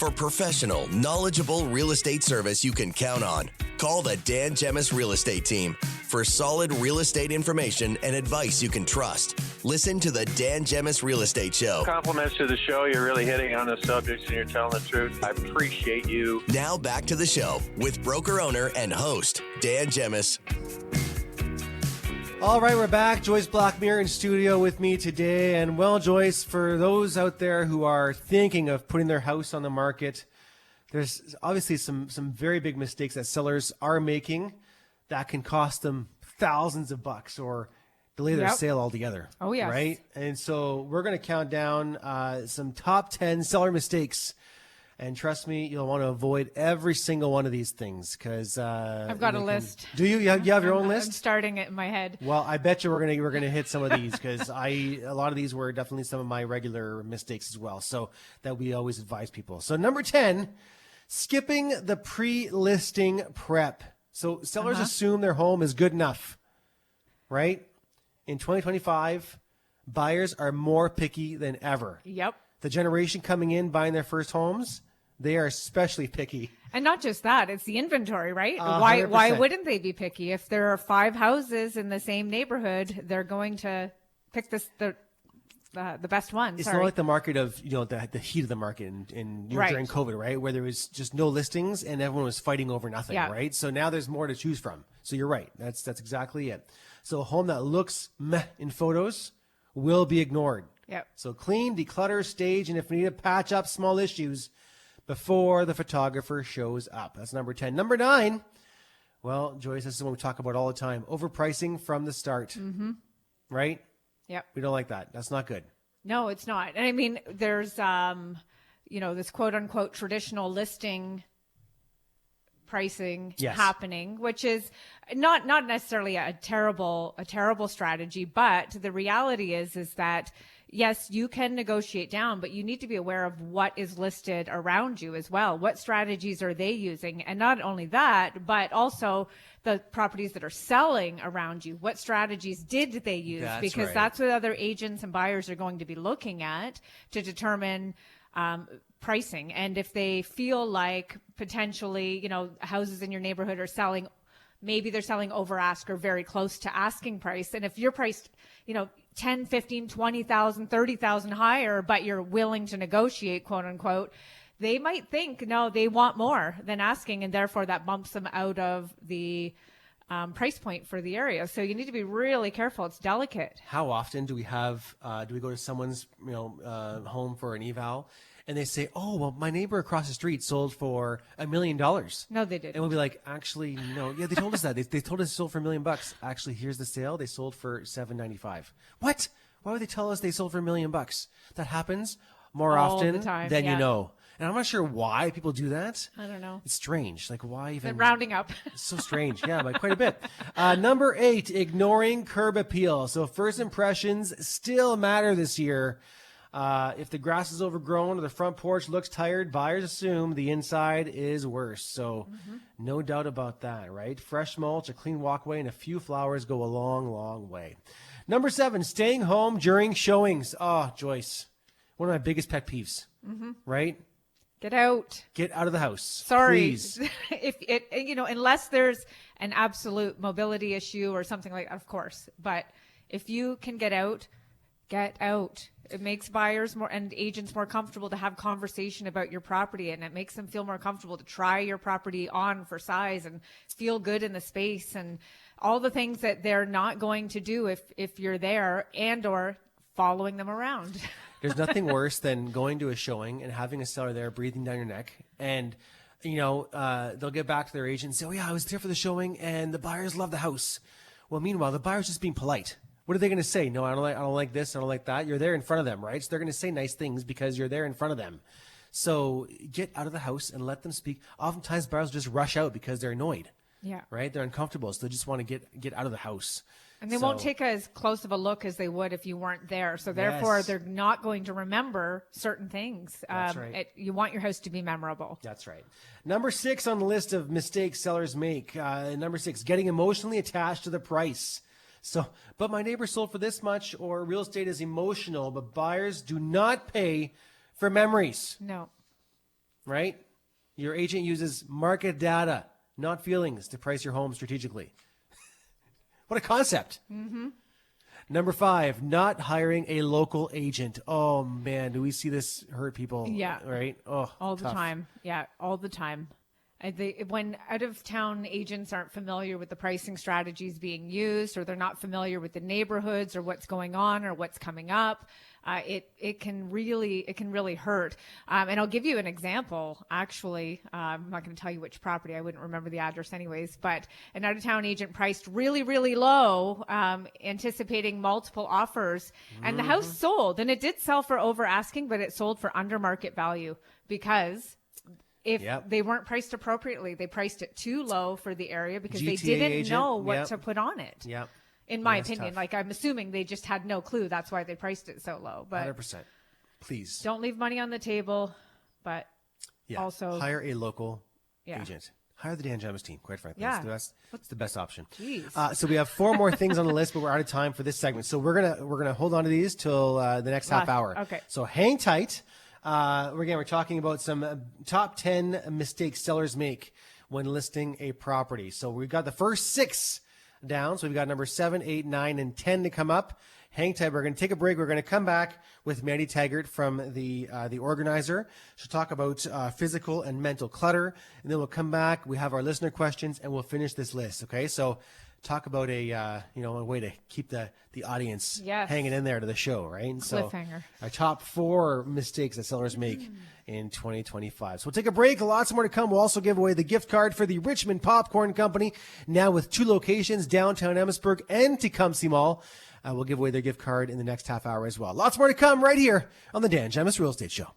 For professional, knowledgeable real estate service you can count on, call the Dan Gemus Real Estate Team. For solid real estate information and advice you can trust, listen to the Dan Gemus Real Estate Show. Compliments to the show. You're really hitting on the subjects and you're telling the truth. I appreciate you. Now back to the show with broker owner and host, Dan Gemus. All right, we're back. Joyce Blackmere in studio with me today. And well, Joyce, for those out there who are thinking of putting their house on the market, there's obviously some very big mistakes that sellers are making that can cost them thousands of bucks or delay their sale altogether. Oh, yes. Right? And so we're going to count down some top 10 seller mistakes. And trust me, you'll want to avoid every single one of these things because I've got a list. Do you? You have your own list? I'm starting it in my head. Well, I bet you we're gonna hit some of these because a lot of these were definitely some of my regular mistakes as well. So that we always advise people. So number 10, skipping the pre-listing prep. So sellers assume their home is good enough, right? In 2025, buyers are more picky than ever. Yep. The generation coming in buying their first homes, they are especially picky. And not just that, it's the inventory, right? 100%. Why wouldn't they be picky? If there are 5 houses in the same neighborhood, they're going to pick the best one. It's not like the market of, the heat of the market during COVID, right? Where there was just no listings and everyone was fighting over nothing, right? So now there's more to choose from. So you're right. That's exactly it. So a home that looks meh in photos will be ignored. Yep. So clean, declutter, stage, and if we need to patch up small issues before the photographer shows up. That's number 10. Number 9, well, Joyce, this is what we talk about all the time. Overpricing from the start. Mm-hmm. Right? Yep. We don't like that. That's not good. No, it's not. And I mean, there's, this quote unquote traditional listing pricing happening, which is not necessarily a terrible strategy, but the reality is that yes, you can negotiate down, but you need to be aware of what is listed around you as well. What strategies are they using? And not only that, but also the properties that are selling around you. What strategies did they use? Because that's what other agents and buyers are going to be looking at to determine pricing. And if they feel like potentially, houses in your neighborhood are selling, maybe they're selling over ask or very close to asking price. And if you're priced, 10, 15, 20,000, 30,000 higher, but you're willing to negotiate, quote unquote, they might think, no, they want more than asking. And therefore that bumps them out of the price point for the area. So you need to be really careful. It's delicate. How often do we go to someone's, home for an eval and they say, oh, well, my neighbor across the street sold for $1 million. No, they didn't. And we'll be like, actually, no. Yeah, they told us that. They told us it sold for $1 million. Actually, here's the sale. They sold for $795. What? Why would they tell us they sold for $1 million? That happens more often than you know. And I'm not sure why people do that. I don't know. It's strange. Like, why even? Rounding up. It's so strange. Yeah, by quite a bit. Number 8, ignoring curb appeal. So first impressions still matter this year. If the grass is overgrown or the front porch looks tired, buyers assume the inside is worse. So no doubt about that, right? Fresh mulch, a clean walkway, and a few flowers go a long, long way. Number 7, staying home during showings. Oh, Joyce, one of my biggest pet peeves, right? Get out. Get out of the house. Sorry. Please. If it, unless there's an absolute mobility issue or something like that, of course. But if you can get out, get out. It makes buyers and agents more comfortable to have conversation about your property, and it makes them feel more comfortable to try your property on for size and feel good in the space and all the things that they're not going to do if you're there and or following them around. There's nothing worse than going to a showing and having a seller there breathing down your neck, and they'll get back to their agent and say, oh yeah, I was there for the showing and the buyers love the house. Well, meanwhile, the buyer's just being polite. What are they going to say? No, I don't like this. I don't like that. You're there in front of them, right? So they're going to say nice things because you're there in front of them. So get out of the house and let them speak. Oftentimes buyers just rush out because they're annoyed. Yeah. Right? They're uncomfortable. So they just want to get out of the house. And they won't take as close of a look as they would if you weren't there. So therefore, they're not going to remember certain things. That's right. You want your house to be memorable. That's right. Number 6 on the list of mistakes sellers make. Number 6, getting emotionally attached to the price. So, but my neighbor sold for this much, or real estate is emotional, but buyers do not pay for memories. No. right? Your agent uses market data, not feelings, to price your home strategically. What a concept. Mm-hmm. Number 5, not hiring a local agent. Oh, man, do we see this hurt people? Yeah. Right? Oh, all the tough. time. Yeah, all the time. When out-of-town agents aren't familiar with the pricing strategies being used, or they're not familiar with the neighborhoods or what's going on or what's coming up, it can really hurt. And I'll give you an example. Actually, I'm not going to tell you which property. I wouldn't remember the address anyways. But an out-of-town agent priced really, really low, anticipating multiple offers, and the house sold. And it did sell for over asking, but it sold for under market value because they weren't priced appropriately. They priced it too low for the area because they didn't agent. know what to put on it. Yep. In my That's opinion, tough. like I'm assuming they just had no clue. That's why they priced it so low. But 100%. Please. don't leave money on the table, but also hire a local Yeah. agent. Hire the Dan Gemus team, quite frankly. Yeah. It's the best option. Jeez. So we have 4 more things on the list, but we're out of time for this segment. So we're gonna hold on to these till the next half hour. Okay. So hang tight. We're talking about some top 10 mistakes sellers make when listing a property. So we've got the first 6 down. So we've got number 7, 8, 9, and 10 to come up. Hang tight. We're going to take a break. We're going to come back with Mandy Taggart from the organizer. She'll talk about physical and mental clutter, and then we'll come back. We have our listener questions, and we'll finish this list. Okay, so talk about a way to keep the audience hanging in there to the show, right? And so Cliffhanger. our top 4 mistakes that sellers make in 2025. So we'll take a break. Lots more to come. We'll also give away the gift card for the Richmond Popcorn Company, now with 2 locations, downtown Amherstburg and Tecumseh Mall. We'll give away their gift card in the next half hour as well. Lots more to come right here on the Dan Gemus Real Estate Show.